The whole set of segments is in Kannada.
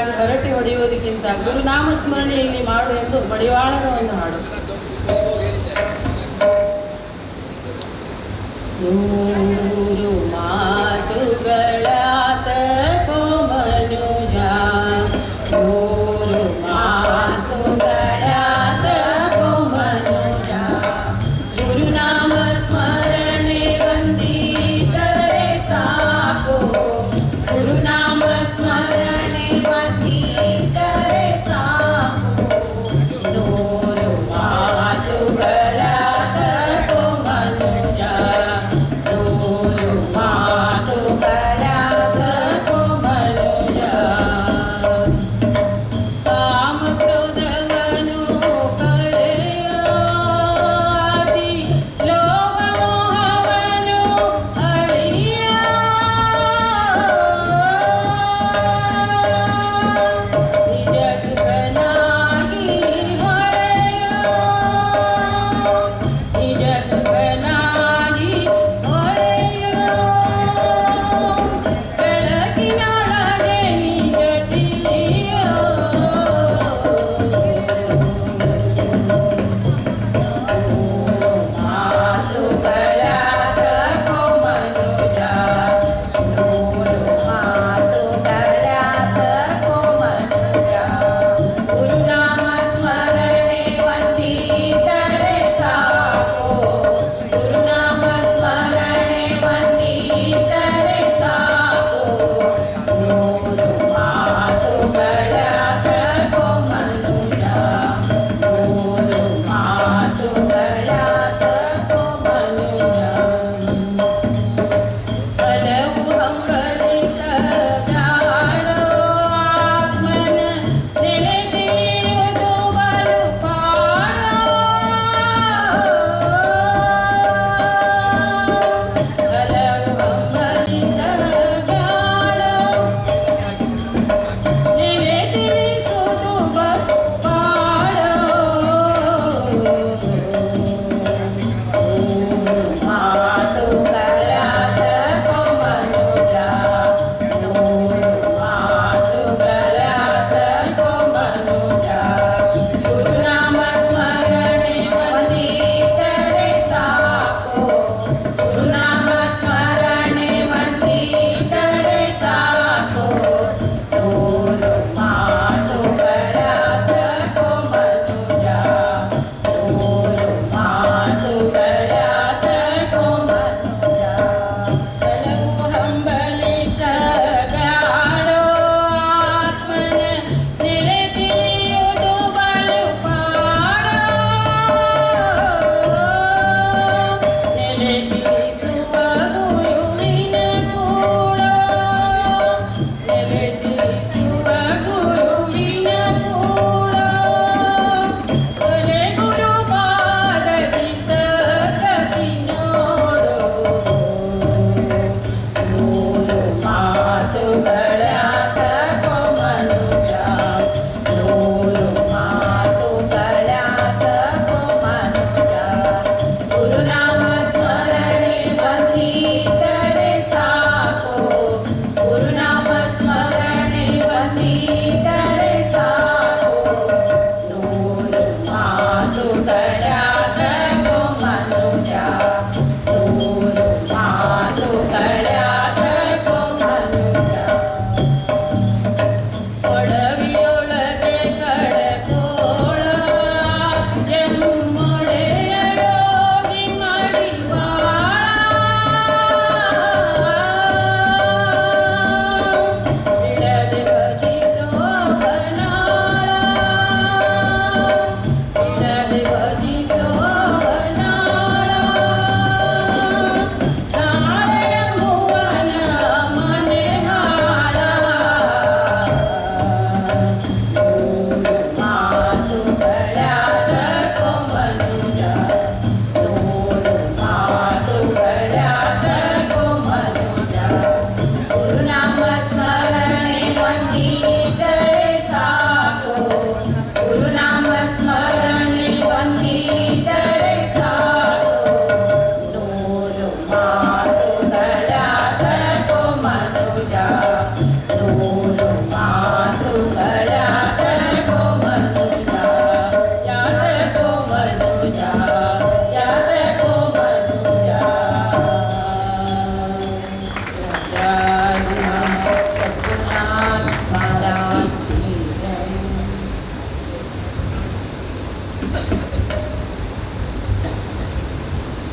ಎಂಬುದಾಗಿ ಹರಟೆ ಹೊಡೆಯುವುದಕ್ಕಿಂತ ಗುರುನಾಮ ಸ್ಮರಣೆಯಲ್ಲಿ ಮಾಡು ಎಂದು ಮಡಿವಾಳದ ಒಂದು ಹಾಡು. ನೂರು ಮಾತುಗಳಾತ ಕೋಮನುಜ, ನೂರು ಮಾತುಗಳಾತ ಕೋಮನುಜ, ಗುರುನಾಮ ಸ್ಮರಣೆ ವಂದಿತರೆ ಸಾಕು, ಗುರುನಾಮ ಸ್ಮರಣೆ ವಂದಿತರೆ ಸಾಕು, ನೂರು ಮಾತುಗಳಾತ ಕೋಮನುಜ, ನೂರು ಮಾತುಗಳಾತ ಕೋಮನುಜ.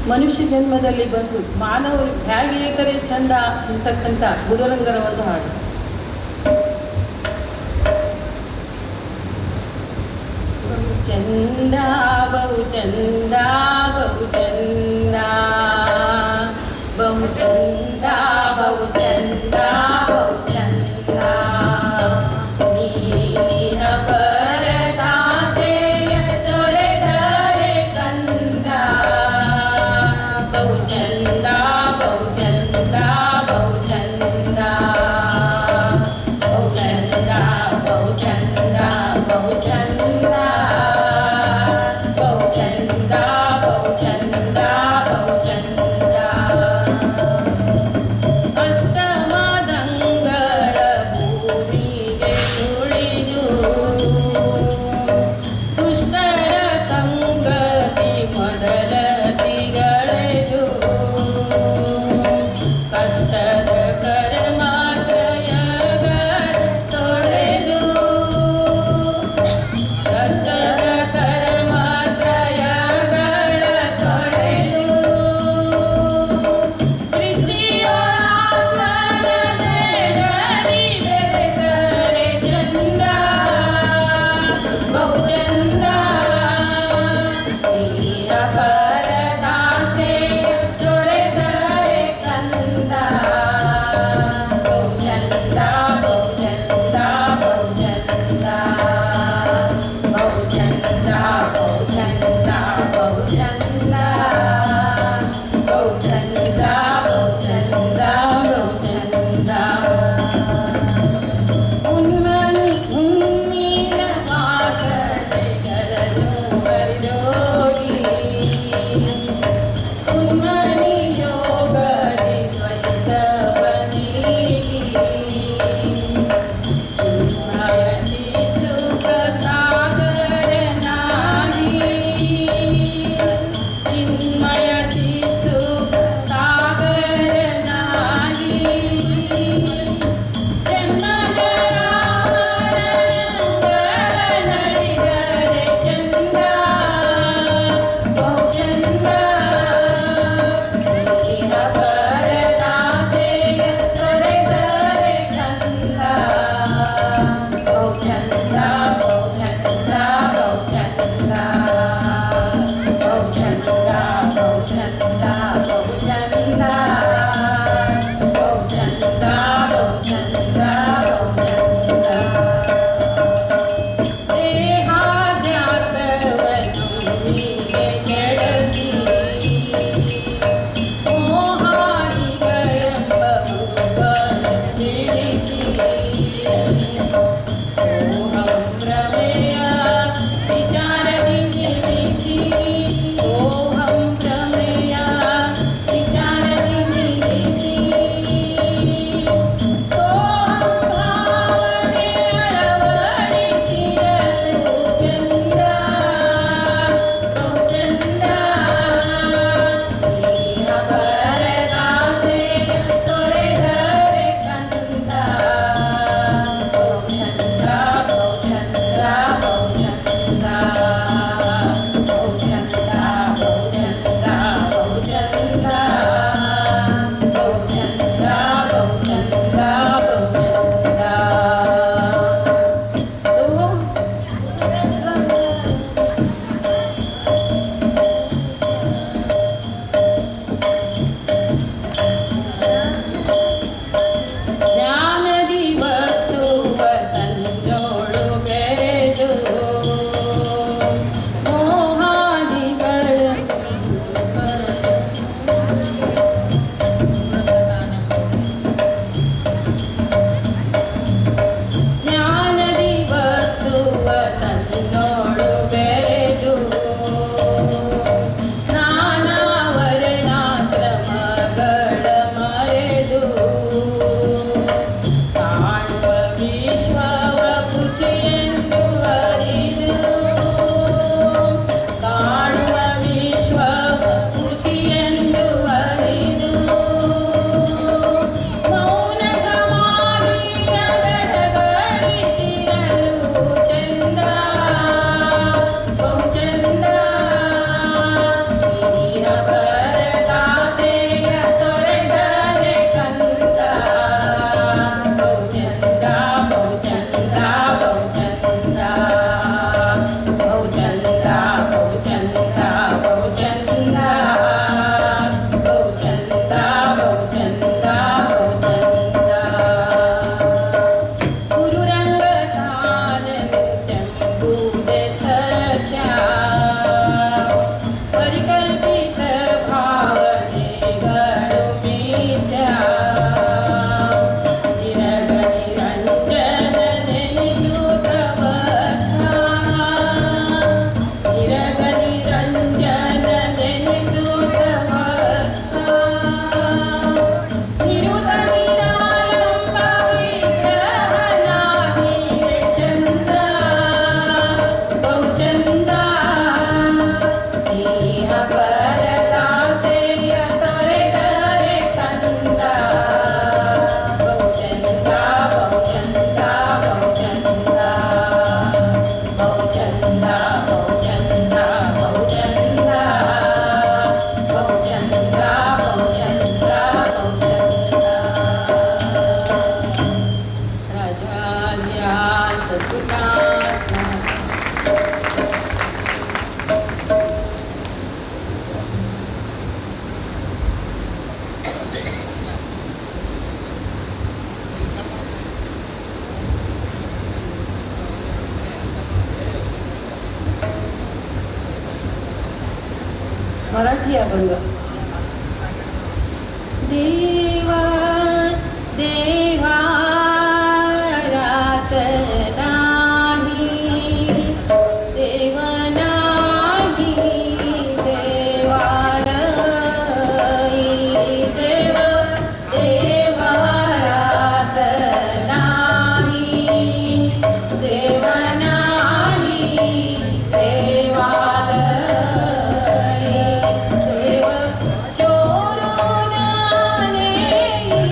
ಮನುಷ್ಯ ಜನ್ಮದಲ್ಲಿ ಬಂದು ಮಾನವರು ಹೇಗೆ ಇದ್ದರೆ ಚಂದ ಅಂತಕ್ಕಂಥ ಗುರುರಂಗರ ಒಂದು ಹಾಡು. ಬಹು ಚಂದ ಬಹು ಚಂದ ಬಹು ಚಂದ ಬಹು ಚಂದ ಬಹು ಚಂದ ಬಹು ಚಂದ ನೀರ ಪರದಾಸೆಯ ತೊರೆದರೆ ಕಂದ ಬಹು ಚಂದ ಬಹು ಚಂದ ಬಹು ಚಂದ ಬಹು ಚಂದ ಬಹು ಚಂದ ಬಹು ಚಂದ ಬಹು ಚಂದ ಬಹು ಚಂದ ಬಹು ಚಂದ ಅಷ್ಟಮದಂಗಳ ಭೂಮಿಗೆ ತುಳಿದು ದುಷ್ಟರ ಸಂಗತಿ ಮೊದಲ ತಿಗಳೆದು ಕಷ್ಟದ ಕರ್ಮಾತ್ರಯಗಳ ತೊಳೆದು ಕಷ್ಟದ ಕರ್ಮಾತ್ರಯಗಳ ತೊಳೆದು ದೃಷ್ಟಿಯೊಳಾತ್ಮನದೆಡರಿ ಬೆರೆದರೆ ಚಂದ ಬಹು ಚಂದ ನೀರ ಪರದಾಸೆ ತೊರೆದರೆ ಕಂದ ಬಹು ಚಂದ ಬಹು ಚಂದ ಬಹು ಚಂದ ಬಹು ಚಂದ ಬಹು ಚಂದ ಬಹು ಚಂದ ಬಹು ಚಂದ ಬಹು ಚಂದ ಬಹು ಚಂದ ಉನ್ನಿನ ವಾಸನೆಗಳನ್ನು ಹರಿದೋಗಿ ಉನ್ಮನಿ ಯೋಗದಿ ದ್ವೈತವನೀಗಿ ಚಿನ್ಮಯತಿ ಸುಖ ಸಾಗರನಾಗಿ ಚಿನ್ಮಯತಿ ಸುಖ ಸಾಗರನಾಗಿ ನಡೆದರೆ ಚಂದ ಬಹು ಚಂದ ನೀರ ಪರದಾಸೆಯ ತೊರೆದರೆ ಕಂದ ಬಹು ಚಂದ ಬಹು ಚಂದ ಬಹು ಚಂದ ಬಹು ಚಂದ ಬಹು ಚಂದ ಬಹು ಚಂದ ಬಹು ಚಂದ ಬಹು ಚಂದ ಬಹು ಚಂದ ದೇಹಾದ್ಯಾಸವನ್ನು ನೀಗೆ ಕೆಡಿಸಿ ಮೋಹಾದಿಗಳೆಂಬ ಭೂವನ್ನು ಬಿಡಿಸಿ ಮೋಹಂ ಭ್ರಮೆಯ ವಿಚಾರದಿ ನಿಲ್ಲಿಸಿ ಮೋಹಂ ಭ್ರಮೆಯ ವಿಚಾರದಿ ನಿಲ್ಲಿಸಿ ಸೋಹಂ ಭಾವನೆ ಅಳವಡಿಸಿರಲು ಚಂದ ಬಹು ಚಂದ ನೀರ ಪರದಾಸೆಯ ತೊರೆದರೆ ಕಂದ ಬಹು ಚಂದ ಬಹು ಚಂದ ಬಹು ಚಂದ ಬಹು ಚಂದ ಬಹು ಚಂದ ಬಹು ಚಂದ ಬಹು ಚಂದ ಬಹು ಚಂದ ಬಹು ಚಂದ ಜ್ಞಾನದಿ ವಸ್ತುವ ತನ್ನೋಳು ಬೆರೆದು ಮೋಹಾದಿಗಳ ಜ್ಞಾನದಿ ವಸ್ತುವ ತನ್ನೋಳು ಬೆರೆದು ನಾನಾ ವರ್ಣಾಶ್ರಮಗಳ ಮರೆದು ಕಾಣುವ ವಿಶ್ವವ ಖುಷಿಯೆಂದು ಅರಿದು ಕಾಣುವ ವಿಶ್ವವ ಖುಷಿಯೆಂದು ಅರಿದು ಮೌನ ಸಮಾಧಿಯ ಬೆಳಗರಿತಿರಲು ಚಂದ मराठी अभंग. देवा देवा रात नाही, देव नाही देवालई. देव देवा रात नाही, देव नाही देवालई. देव चोरून नेई,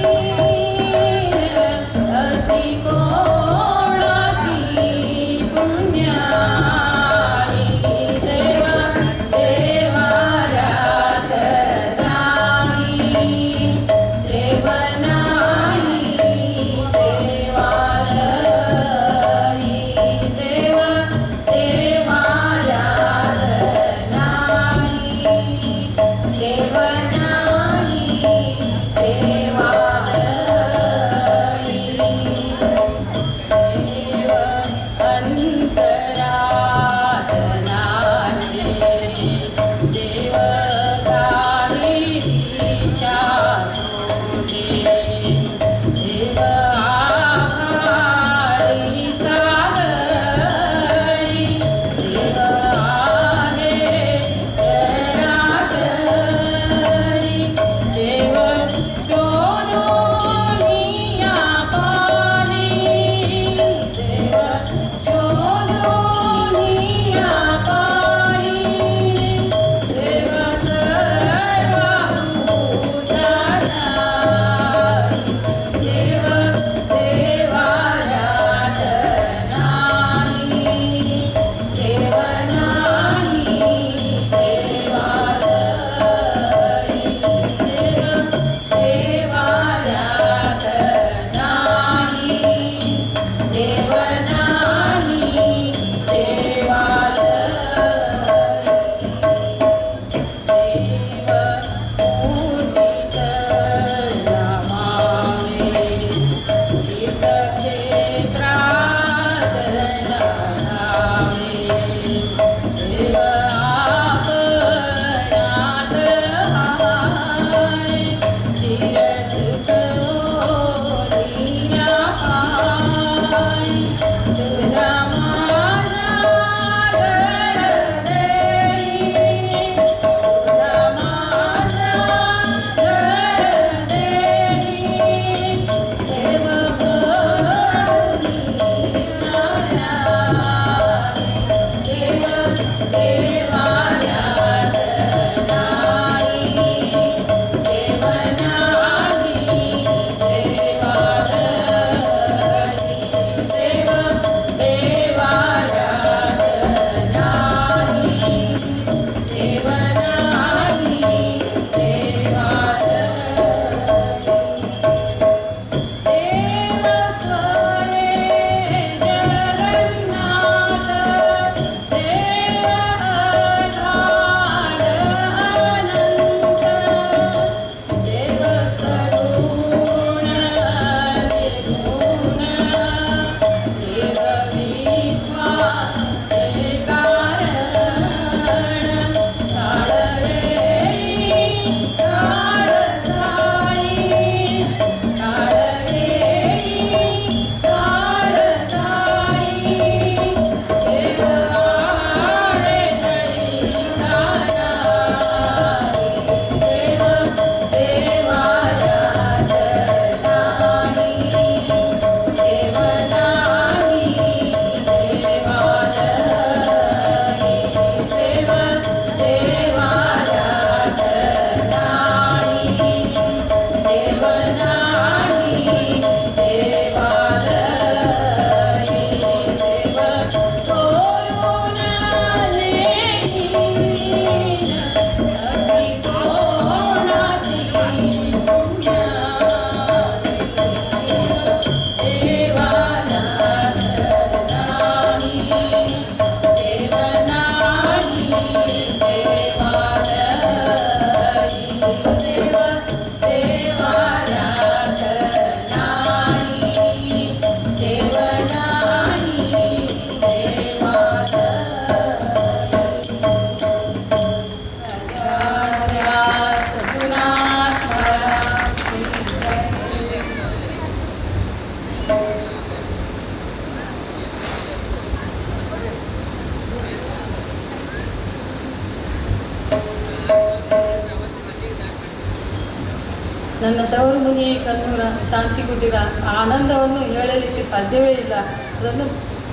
ನನ್ನ ತವರು ಮನೆ ಕನ್ನೂರ ಶಾಂತಿ ಕುಟೀರ ಆ ಆನಂದವನ್ನು ಹೇಳಲಿಕ್ಕೆ ಸಾಧ್ಯವೇ ಇಲ್ಲ. ಅದನ್ನು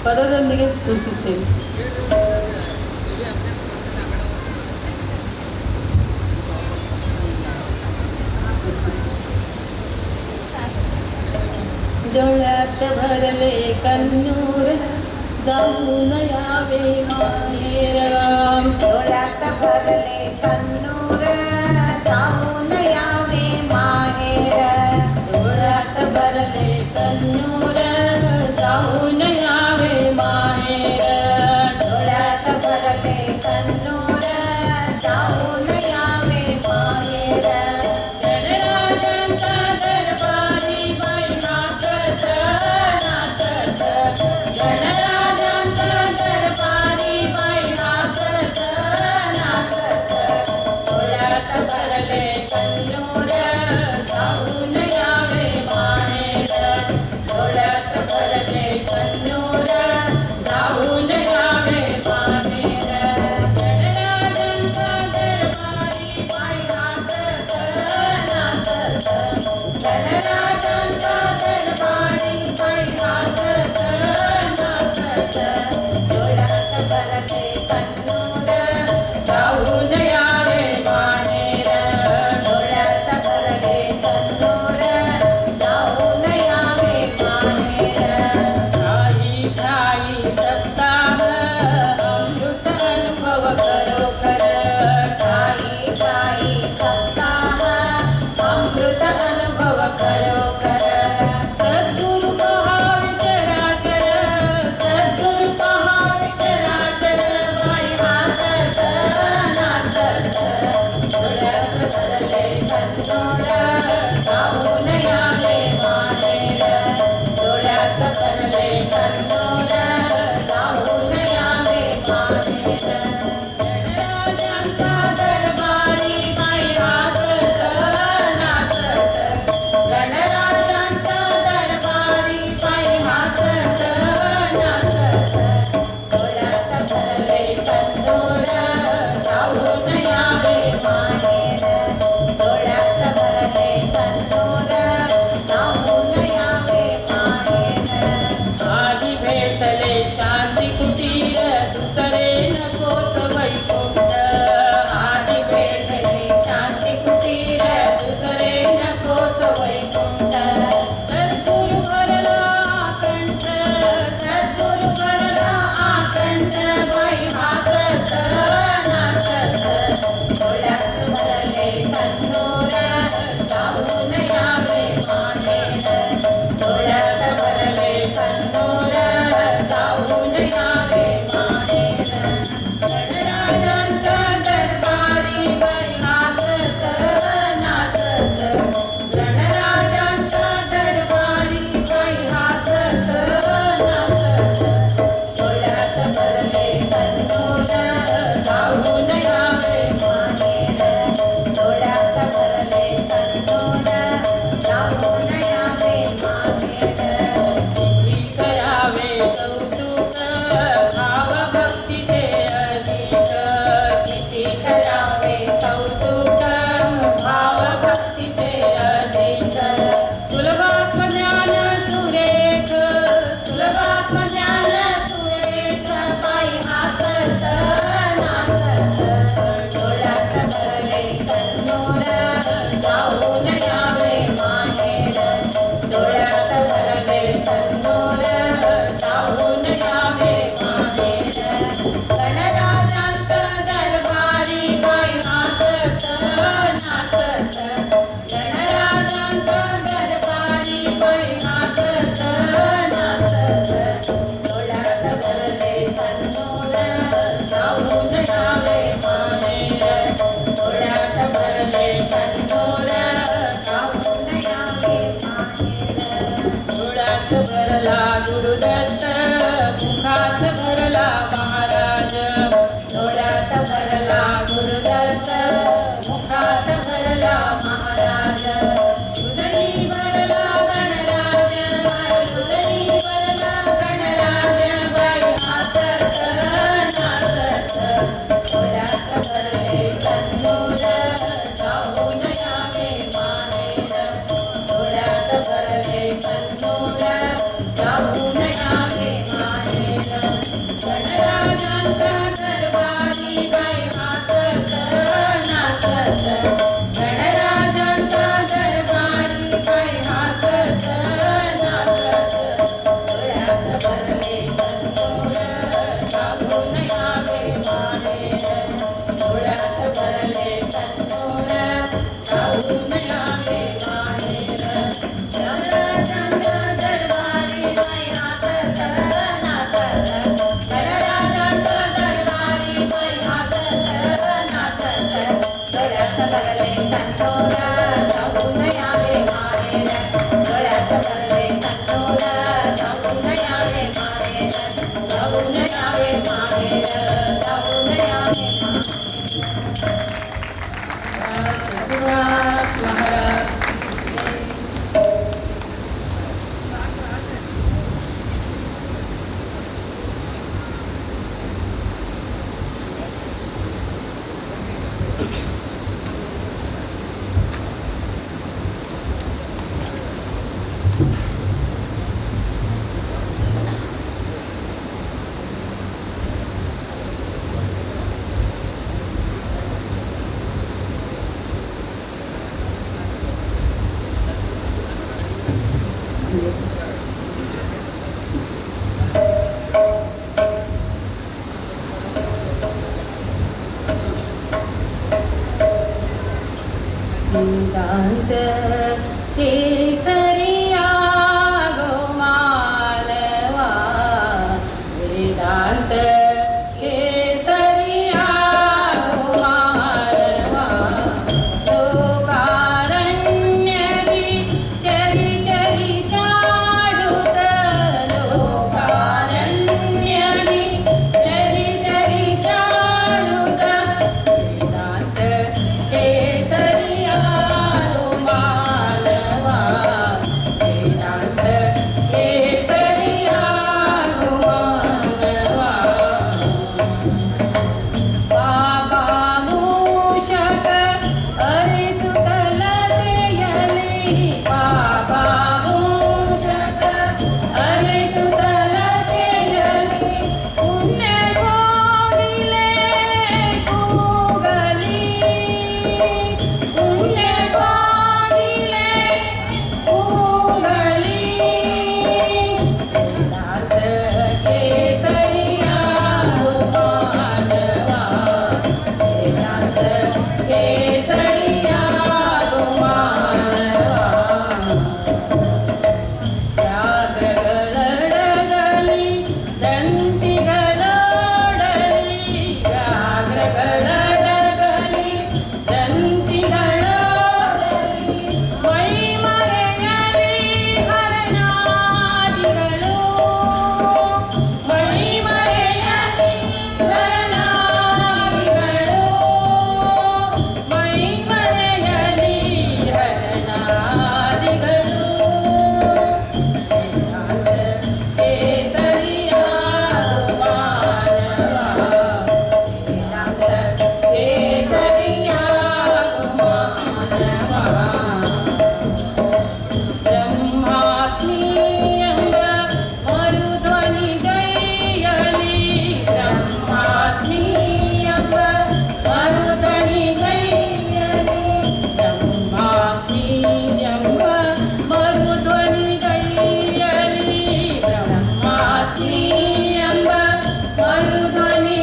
ಪದದೊಂದಿಗೆ ಸ್ಮರಿಸುತ್ತೇನೆ. डोळ्यात भरले कन्नूर जाऊन यावे माहेर. डोळ्यात भरले कन्नूर जाऊन यावे माहेर. डोळ्यात भरले कन्नूर जाऊन यावे माहेर. डोळ्यात भरले कन्नूर जाऊन यावे माहेर. गणराजांचा दरबारी बाई नाचत नाचत. गणराजांचा दरबारी बाई नाचत नाचत. डोळ्यात भरले कन्नूर जाऊन यावे माहेर. डोळ्यात भरले कन्नूर जाऊन यावे माहेर. गणराजांचा दरबारी बाई नाचत नाचत. गणराजांचा दरबारी बाई नाचत नाचत. डोळ्यात भरले कन्नूर जाऊन यावे माहेर. डोळ्यात भरले कन्नूर जाऊन यावे माहेर. ठाई ठाई सप्ताह अमृत अनुभव खरोखर. ठाई ठाई सप्ताह अमृत अनुभव खरोखर. सद्गुरु पहावे चराचर. सद्गुरु पहावे चराचर. बाई नाचत नाचत. डोळ्यात भरले कन्नूर जाऊन यावे माहेर. डोळ्यात भरले कन्नूर जाऊन यावे माहेर. गणराजांचा दरबारी बाई नाचत नाचत. गणराजांच्या दरबारी बाई नाचत नाचत. डोळ्यात भरले कन्नूर जाऊन यावे माहेर. डोळ्यात भरले कन्नूर जाऊन यावे माहेर. आधी भेटले शांती कुटीर दुसरे नकोस वैकुंठ. आधी भेटले शांती कुटीर दुसरे नकोस वैकुंठ. सद्गुरु भरला कंठ. सद्गुरु भरला आकंठ. बाई नाचत नाचत. डोळ्यात भरले कन्नूर जाऊन यावे माहेर. डोळ्यात भरले कन्नूर जाऊन यावे माहेर. गणराजांच्या दरबारी बाई नाचत नाचत. गणराजांच्या दरबारी बाई नाचत नाचत. डोळ्यात भरले कन्नूर जाऊन यावे माहेर. डोळ्यात भरले कन्नूर जाऊन यावे माहेर. किती करावे कौतुक भाव भक्तीचे अधिक. किती करावे कौतुक भाव भक्तीचे अधिक. सुलभात्मज्ञान सुरेख. सुलभात्मज्ञान सुरेख. बाई नाचत नाचत. डोळ्यात भरले कन्नूर जाऊन यावे माहेर. डोळ्यात भरले कन्नूर जाऊन यावे माहेर. गणराजांच्या दरबारी बाई नाचत नाचत. गणराजांच्या दरबारी बाई नाचत नाचत. डोळ्यात भरले कन्नूर जाऊन यावे माहेर. डोळ्यात भरले कन्नूर जाऊन यावे माहेर. डोळ्यात भरला गुरुदत्त मुखात भरला महाराज. डोळ्यात भरला गुरुदत्त मुखात भरला महाराज. हृदयी भरला गणराज. बाई हृदयी भरला गणराज. बाई नाचत नाचत. डोळ्यात भरले कन्नूर जाऊन यावे माहेर. माहेर डोळ्यात भरले तन्नूर जाऊन यावे माहेर गडराजांच्या दरबारी बाई हसत नाचत गडराजांच्या दरबारी बाई हसत नाचत डोळ्यात भरले तन्नूर जाऊन यावे माहेर डोळ्यात भरले तन्नूर जाऊन यावे माहेर जाऊन यावे माहेर जाऊन यावे सद्गुरुनाथ महाराज वेदांत केसरिया गो मानवा वेदांत केसरिया गो मानवा लोकारण्यदी चरी चरी शाडुत लोकारण्यदी चरी चरी शाडुत वेदांत केसरिया गो मानवा वेदांत केसरिया गो मानवा बाबा मूषक अरिचुत लतेयली बाबा मूषक अरिचुत लतेयली पुण्य गोविले ಕೂಗಲಿ पुण्य गोविले ಕೂಗಲಿ ವೇದಾಂತ ಕೇಸರಿಯಾ ಗೋ ಮಾನವಾ ವೇದಾಂತ ಕೇಸರಿಯಾ ಗೋ ಮಾನವಾ ವ್ಯಾಘ್ರಗಳಡಗಲಿ ದಂತಿಗಳೋಡಲಿ ವ್ಯಾಘ್ರಗಳಡಗಲಿ ದಂತಿಗಳೋಡಲಿ ಮೈಮರೆಯಲಿ ಹರನಾದಿಗಳು ಮೈಮರೆಯಲಿ ಹರನಾದಿಗಳು ಮೈಮರೆಯಲಿ ಹರನಾದಿಗಳು ವೇದಾಂತ ಕೇಸರಿಯಾ ಗೋ ಮಾನವಾ ವೇದಾಂತ ಕೇಸರಿಯಾ ಗೋ ಮಾನವಾ ಬ್ರಹ್ಮಾಸ್ಮಿ ಎಂಬ ಮರುಧ್ವನಿ ಗೈಯಲಿ ಬ್ರಹ್ಮಾಸ್ಮಿ ಎಂಬ ಮರುಧ್ವನಿ ಗೈಯಲಿ ಬ್ರಹ್ಮಾಸ್ಮಿ ಎಂಬ ಮರುಧ್ವನಿ ಗೈಯಲಿ ಬ್ರಹ್ಮಾಸ್ಮಿ ಎಂಬ ಮರುಧ್ವನಿ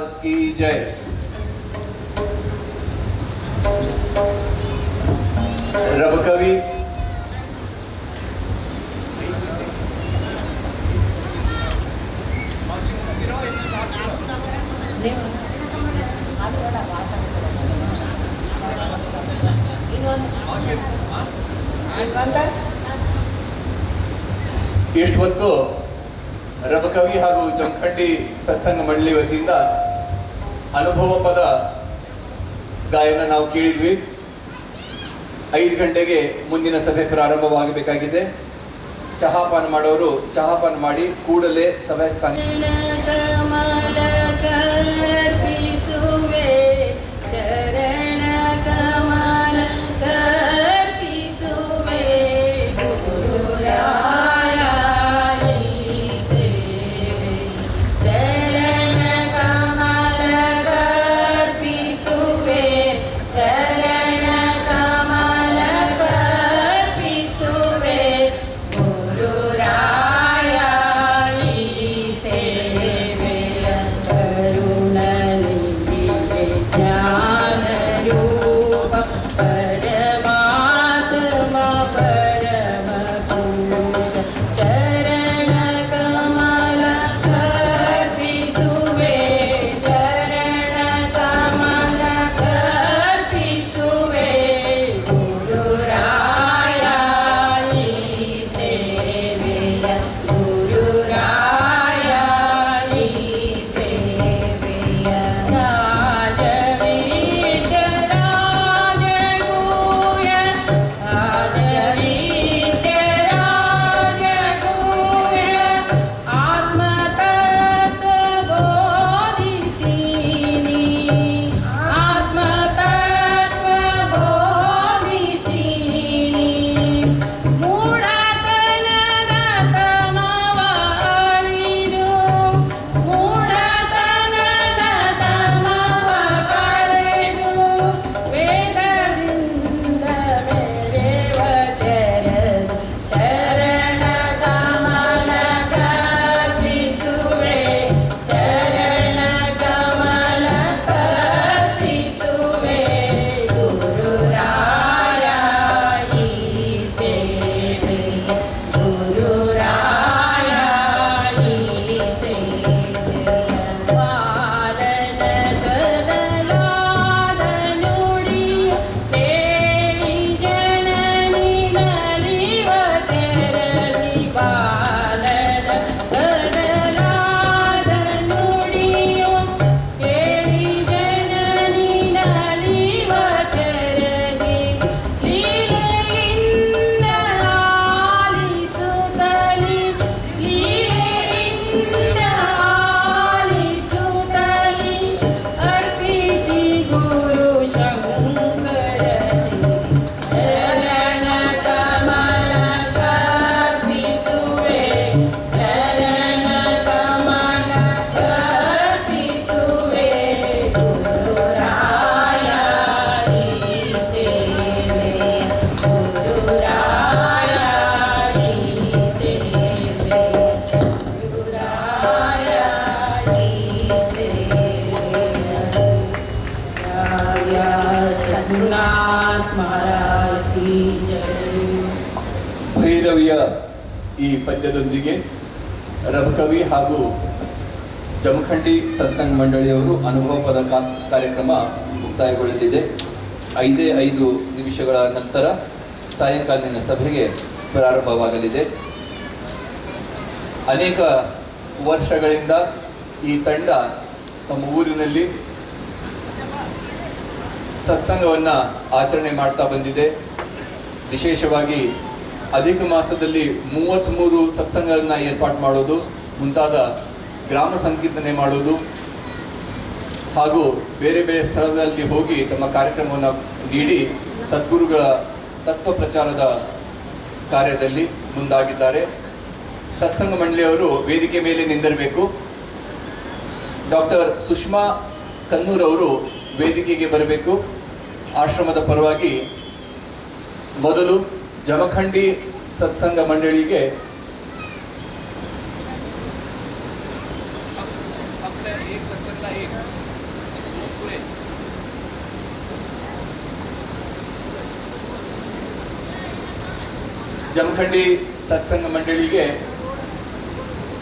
महाराज की जय। रब कवि ಇಷ್ಟು ಹೊತ್ತು ರಬಕವಿ ಹಾಗೂ ಜಮಖಂಡಿ ಸತ್ಸಂಗ ಮಂಡಳಿ ವತಿಯಿಂದ ಅನುಭವ ಪದ ಗಾಯನ ನಾವು ಕೇಳಿದ್ವಿ. 5 ಗಂಟೆಗೆ ಮುಂದಿನ ಸಭೆ ಪ್ರಾರಂಭವಾಗಬೇಕಾಗಿದೆ. ಚಹಾಪಾನ ಮಾಡೋರು ಚಹಾಪಾನ ಮಾಡಿ ಕೂಡಲೇ ಸಭೆ ಸ್ಥಾನ ಭೈರವಿಯ ಈ ಪದ್ಯದೊಂದಿಗೆ ರಬಕವಿ ಹಾಗೂ ಜಮಖಂಡಿ ಸತ್ಸಂಗ ಮಂಡಳಿಯವರು ಅನುಭವ ಪದ ಕಾರ್ಯಕ್ರಮ ಮುಕ್ತಾಯಗೊಳ್ಳಲಿದೆ. 5 ನಿಮಿಷಗಳ ನಂತರ ಸಾಯಂಕಾಲಿನ ಸಭೆಗೆ ಪ್ರಾರಂಭವಾಗಲಿದೆ. ಅನೇಕ ವರ್ಷಗಳಿಂದ ಈ ತಂಡ ತಮ್ಮ ಊರಿನಲ್ಲಿ ಸತ್ಸಂಗವನ್ನು ಆಚರಣೆ ಮಾಡ್ತಾ ಬಂದಿದೆ. ವಿಶೇಷವಾಗಿ ಅಧಿಕ ಮಾಸದಲ್ಲಿ 33 ಸತ್ಸಂಗಗಳನ್ನು ಏರ್ಪಾಡು ಮಾಡೋದು, ಮುಂತಾದ ಗ್ರಾಮ ಸಂಕೀರ್ತನೆ ಮಾಡೋದು ಹಾಗೂ ಬೇರೆ ಬೇರೆ ಸ್ಥಳದಲ್ಲಿ ಹೋಗಿ ತಮ್ಮ ಕಾರ್ಯಕ್ರಮವನ್ನು ನೀಡಿ ಸದ್ಗುರುಗಳ ತತ್ವ ಪ್ರಚಾರದ ಕಾರ್ಯದಲ್ಲಿ ಮುಂದಾಗಿದ್ದಾರೆ. ಸತ್ಸಂಗ ಮಂಡಳಿಯವರು ವೇದಿಕೆ ಮೇಲೆ ನಿಂದಿರಬೇಕು. ಡಾಕ್ಟರ್ ಸುಷ್ಮಾ ಕನ್ನೂರ್ ಅವರು ವೇದಿಕೆಗೆ ಬರಬೇಕು. ಆಶ್ರಮದ ಪರವಾಗಿ ಮೊದಲು ಜಮಖಂಡಿ ಸತ್ಸಂಗ ಮಂಡಳಿಗೆ एक सत्संगला एक पूरे ಜಮಖಂಡಿ ಸತ್ಸಂಗ ಮಂಡಳಿಗೆ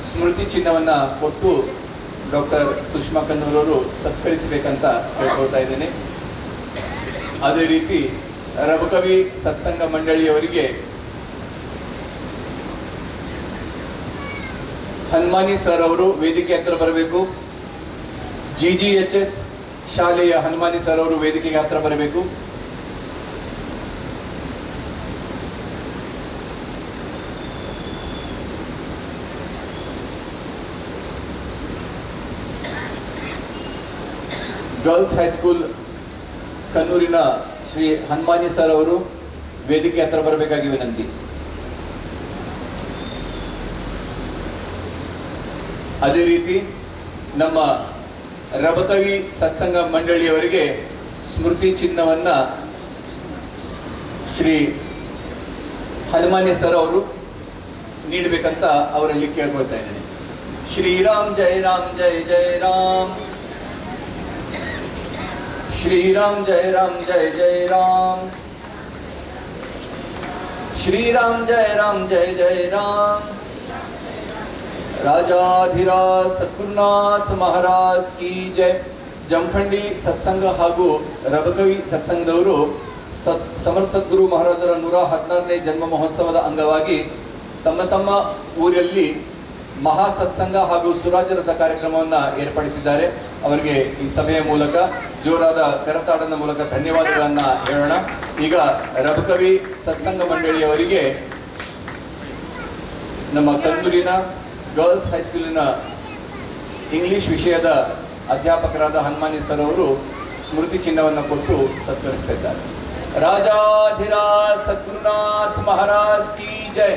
ಸ್ಮೃತಿ ಚಿನ್ನವನ್ನ ಕೊಟ್ಟು ಡಾಕ್ಟರ್ ಸುಷ್ಮಾ ಕನ್ನೂರವರು ಸತ್ಕರಿಸಬೇಕಂತ ಕೇಳ್ಕೊಳ್ತಾ ಇದ್ದೇನೆ. ಅದೇ ರೀತಿ ರಬಕವಿ ಸತ್ಸಂಗ ಮಂಡಳಿಯವರಿಗೆ ಹನುಮಾನಿ ಸರ್ ಅವರು ವೇದಿಕೆ ಹತ್ರ ಬರಬೇಕು. GGHS ಶಾಲೆಯ ಹನುಮಾನಿ ಸರ್ ಅವರು ವೇದಿಕೆಗೆ ಹತ್ರ ಬರಬೇಕು. ಗರ್ಲ್ಸ್ ಹೈಸ್ಕೂಲ್ ಕನ್ನೂರಿನ ಶ್ರೀ ಹನುಮಾನಿ ಸರ್ ಅವರು ವೇದಿಕೆ ಹತ್ರ ಬರಬೇಕಾಗಿ ವಿನಂತಿ. ಅದೇ ರೀತಿ ನಮ್ಮ ರಬಕವಿ ಸತ್ಸಂಗ ಮಂಡಳಿಯವರಿಗೆ ಸ್ಮೃತಿ ಚಿನ್ನವನ್ನ ಶ್ರೀ ಹನುಮಾನಿ ಸರ್ ಅವರು ನೀಡಬೇಕಂತ ಅವರಲ್ಲಿ ಕೇಳ್ಕೊಳ್ತಾ ಇದ್ದೇನೆ. ಶ್ರೀರಾಮ್ ಜಯ ರಾಮ್ ಜಯ ಜಯ ರಾಮ್. श्रीराम जय जय राम. श्रीराम जय जय राम. राजाधिराज सद्गुरुनाथ महाराज की जय. ಜಮಖಂಡಿ ಸತ್ಸಂಗ ಹಾಗೂ ರಬಕವಿ ಸತ್ಸಂಗದವರು ಸಮರ್ಥ ಸದ್ಗುರು ಮಹಾರಾಜರ 116ನೇ ಜನ್ಮ ಮಹೋತ್ಸವದ ಅಂಗವಾಗಿ ತಮ್ಮ ತಮ್ಮ ಊರಲ್ಲಿ ಮಹಾ ಸತ್ಸಂಗ ಹಾಗೂ ಸುರಾಜರಥ ಕಾರ್ಯಕ್ರಮವನ್ನು ಏರ್ಪಡಿಸಿದ್ದಾರೆ. ಅವರಿಗೆ ಈ ಸಭೆಯ ಮೂಲಕ ಜೋರಾದ ಕರತಾಡನ ಮೂಲಕ ಧನ್ಯವಾದಗಳನ್ನ ಹೇಳೋಣ. ಈಗ ರಬಕವಿ ಸತ್ಸಂಗ ಮಂಡಳಿಯವರಿಗೆ ನಮ್ಮ ಕನ್ನೂರಿನ ಗರ್ಲ್ಸ್ ಹೈಸ್ಕೂಲಿನ ಇಂಗ್ಲಿಷ್ ವಿಷಯದ ಅಧ್ಯಾಪಕರಾದ ಹನುಮಾನಿ ಸರ್ ಅವರು ಸ್ಮೃತಿ ಚಿನ್ನವನ್ನು ಕೊಟ್ಟು ಸತ್ಕರಿಸ್ತಾ ಇದ್ದಾರೆ. ರಾಜಾಧಿರಾಜ ಸದ್ಗುರುನಾಥ ಮಹಾರಾಜ್ ಕಿ ಜಯ.